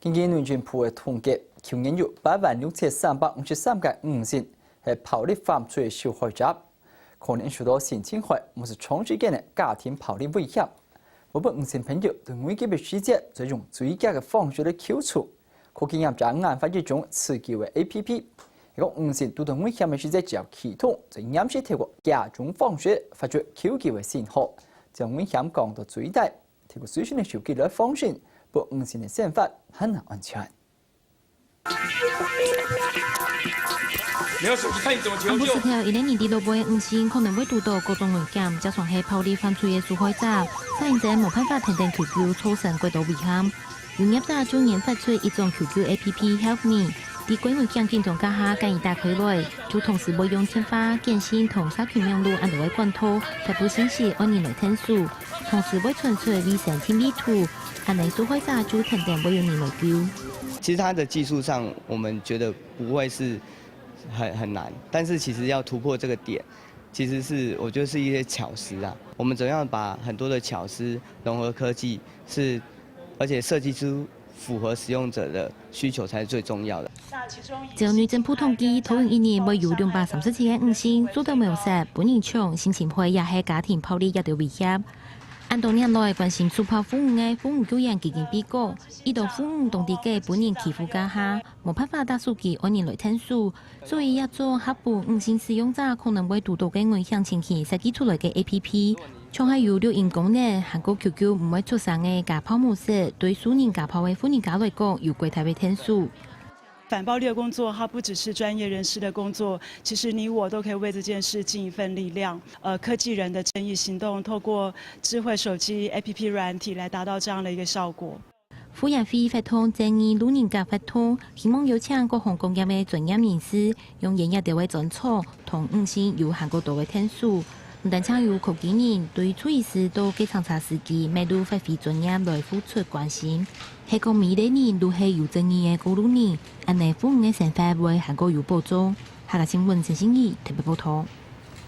根據內政部嘅統計，去年有86353個誤信係暴力犯罪受害者，可能受到性侵害或是長時間嘅家庭暴力威脅。我們誤信朋友對危機嘅時節，就用最佳嘅方式嚟求助，可經驗在研發一種刺激嘅 APP。如果誤信遇到危險嘅時節，只要啟動，就啱先透過加種方式發出求救嘅信號，將危險降到最低。透過最新嘅手機來防訊，不誤信嘅想法很難安全。安布斯條20年底落尾誤信可能會遇到各種危險，加上係暴力犯罪嘅受害者，使因者冇辦法停定求救，造成過度危險。有業者就研發出一種求救 APP Help Me， 喺危險境況下，建議打開來，就同時會用電話、簡訊同社群網絡按到嘅管道，發布信息按人來聽訴，同時會傳出衛生聽力圖，按嚟受害者就停定會有人來救。其實它的技術上，我們覺得不會是很難，但是其實要突破這個點，其實是我覺得是一些巧思啊。我們怎樣把很多的巧思融合科技，而且設計出符合使用者的需求才是最重要的。就內政部統計，頭一年會有237個誤信，做到描述本人窮、性侵害也係家庭暴力一條威脅。按多年來關心觸碰父母嘅父母救援基金報告，遇到父母當地嘅本人欺負家下，冇辦法打數據按人來聽訴，所以要做合部誤信使用者可能會遇到嘅危險情形設計出來嘅 APP， 像係有錄音功能，韓國 QQ 唔會出聲嘅家暴模式，對數人家暴嘅婦人家來講有櫃台嘅聽訴。反暴力的工作，它不只是專業人士的工作，其實你我都可以為這件事盡一份力量。科技人的正義行動，透過智慧手機 APP 軟體來達到這樣的一個效果。婦人會發通正義老人家發通，希望邀請各行各業嘅專業人士，用演繹調嘅專長同誤信有韓國度嘅聽訴。唔但請有科技人對處理師到機場查司機，每度發揮專業來付出關心。係個美麗人都係有正義嘅高路人，按呢父母嘅想法為韓國有保障。下個新聞陳欣怡特別報道。